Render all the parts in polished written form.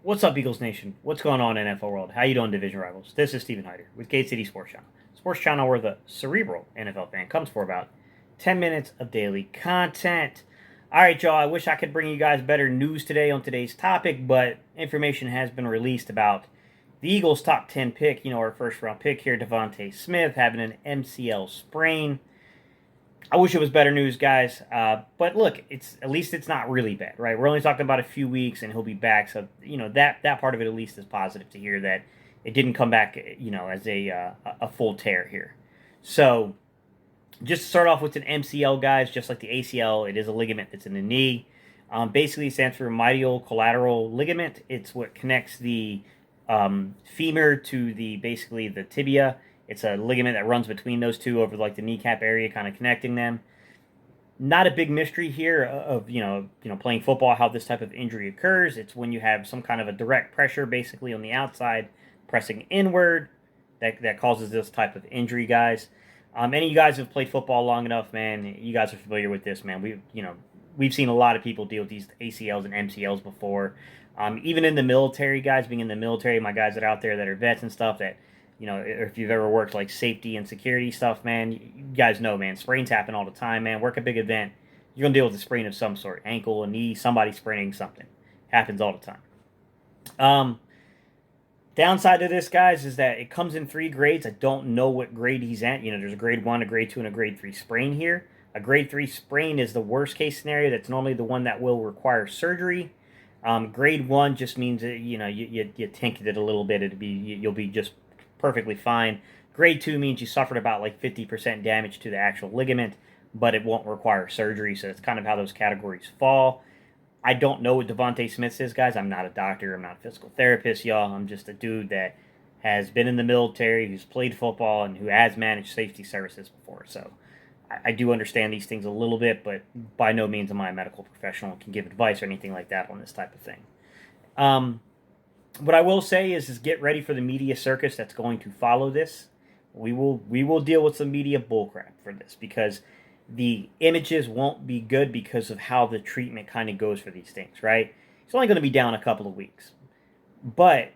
What's up, Eagles Nation? What's going on in NFL world? How you doing, division rivals? This is Stephen Hyder with Gate City Sports Channel. Sports Channel where the cerebral NFL fan comes for about 10 minutes of daily content. All right, y'all, I wish I could bring you guys better news today on today's topic, but information has been released about the Eagles' top 10 pick, our first round pick here, Devonta Smith, having an MCL sprain. I wish it was better news, guys. But look, at least it's not really bad, right? We're only talking about a few weeks, and he'll be back. So that part of it at least is positive to hear that it didn't come back, as a full tear here. So just to start off with an MCL, guys, just like the ACL, it is a ligament that's in the knee. Basically, it stands for medial collateral ligament. It's what connects the femur to the tibia. It's a ligament that runs between those two over like the kneecap area, kind of connecting them. Not a big mystery here of playing football how this type of injury occurs. It's when you have some kind of a direct pressure basically on the outside pressing inward that causes this type of injury, guys. Any of you guys have played football long enough, man. You guys are familiar with this, man. We've seen a lot of people deal with these ACLs and MCLs before. Even in the military, guys, being in the military, my guys that are out there that are vets and stuff that if you've ever worked like safety and security stuff, man, you guys know, man, sprains happen all the time, man. Work a big event, you're going to deal with a sprain of some sort. Ankle, a knee, somebody spraining something. Happens all the time. Downside to this, guys, is that it comes in 3 grades. I don't know what grade he's at. There's a grade 1, a grade 2, and a grade 3 sprain here. A grade 3 sprain is the worst case scenario. That's normally the one that will require surgery. Grade 1 just means that, you tinkered it a little bit. You'll be just perfectly fine. Grade 2 means you suffered about like 50% damage to the actual ligament, but it won't require surgery. So that's kind of how those categories fall. I don't know what Devonta Smith is, guys. I'm not a doctor. I'm not a physical therapist, y'all. I'm just a dude that has been in the military, who's played football, and who has managed safety services before. So I do understand these things a little bit, but by no means am I a medical professional and can give advice or anything like that on this type of thing. What I will say is get ready for the media circus that's going to follow this. We will deal with some media bullcrap for this because the images won't be good because of how the treatment kind of goes for these things, right? It's only going to be down a couple of weeks. But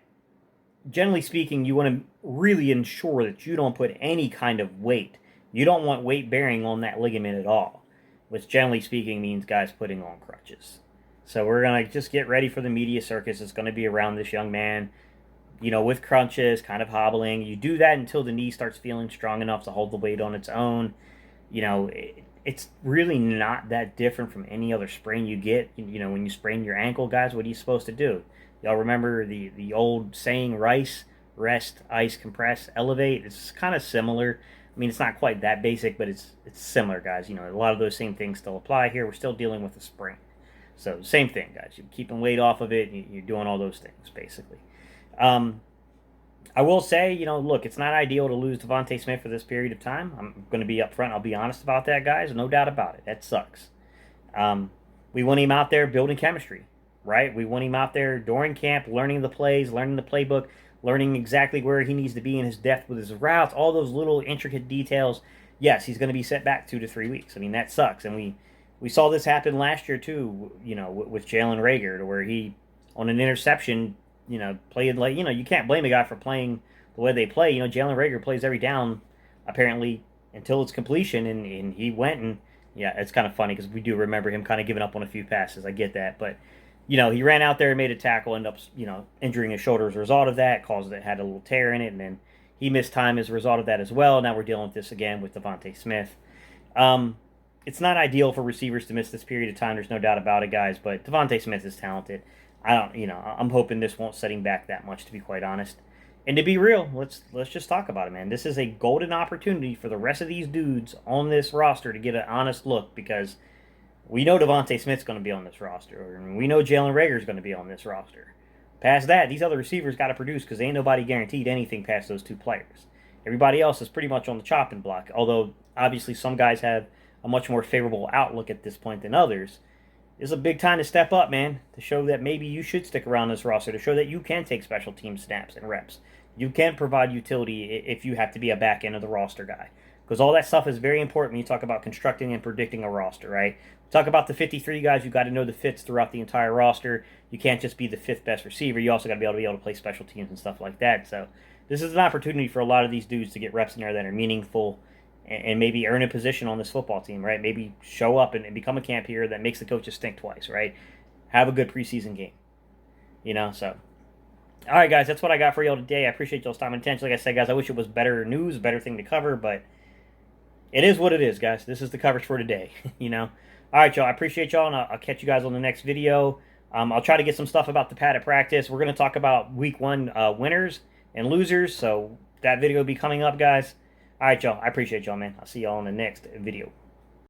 generally speaking, you want to really ensure that you don't put any kind of weight. You don't want weight bearing on that ligament at all, which generally speaking means guys putting on crutches. So we're going to just get ready for the media circus. It's going to be around this young man, with crunches, kind of hobbling. You do that until the knee starts feeling strong enough to hold the weight on its own. It's really not that different from any other sprain you get. When you sprain your ankle, guys, what are you supposed to do? Y'all remember the old saying, rice, rest, ice, compress, elevate? It's kind of similar. I mean, it's not quite that basic, but it's similar, guys. A lot of those same things still apply here. We're still dealing with a sprain. So same thing, guys. You're keeping weight off of it. You're doing all those things, basically. I will say, look, it's not ideal to lose Devonta Smith for this period of time. I'm going to be upfront. I'll be honest about that, guys. No doubt about it. That sucks. We want him out there building chemistry, right? We want him out there during camp, learning the plays, learning the playbook, learning exactly where he needs to be in his depth with his routes, all those little intricate details. Yes, he's going to be set back 2 to 3 weeks. I mean, that sucks. And we saw this happen last year too, with Jalen Reagor, to where he, on an interception, played like, you can't blame a guy for playing the way they play. Jalen Reagor plays every down, apparently, until its completion, and he went and, yeah, it's kind of funny because we do remember him kind of giving up on a few passes. I get that, but, he ran out there and made a tackle, ended up, injuring his shoulder as a result of that, had a little tear in it, and then he missed time as a result of that as well. Now we're dealing with this again with Devonta Smith. It's not ideal for receivers to miss this period of time. There's no doubt about it, guys. But Devonta Smith is talented. I'm hoping this won't set him back that much, to be quite honest. And to be real, let's just talk about it, man. This is a golden opportunity for the rest of these dudes on this roster to get an honest look, because we know Devonta Smith's going to be on this roster, and we know Jalen Reagor's going to be on this roster. Past that, these other receivers got to produce because ain't nobody guaranteed anything past those 2 players. Everybody else is pretty much on the chopping block, although obviously some guys have a much more favorable outlook at this point than others. It's a big time to step up, man, to show that maybe you should stick around this roster, to show that you can take special team snaps and reps. You can provide utility if you have to be a back end of the roster guy. Because all that stuff is very important when you talk about constructing and predicting a roster, right? Talk about the 53 guys. You got to know the fits throughout the entire roster. You can't just be the fifth best receiver. You also got to be able to play special teams and stuff like that. So this is an opportunity for a lot of these dudes to get reps in there that are meaningful and maybe earn a position on this football team, right? Maybe show up and become a camp hero that makes the coaches think twice, right? Have a good preseason game, so. All right, guys, that's what I got for y'all today. I appreciate y'all's time and attention. Like I said, guys, I wish it was better news, a better thing to cover, but it is what it is, guys. This is the coverage for today, All right, y'all, I appreciate y'all, and I'll catch you guys on the next video. I'll try to get some stuff about the padded practice. We're going to talk about week 1 winners and losers, so that video will be coming up, guys. All right, y'all, I appreciate y'all, man. I'll see y'all in the next video.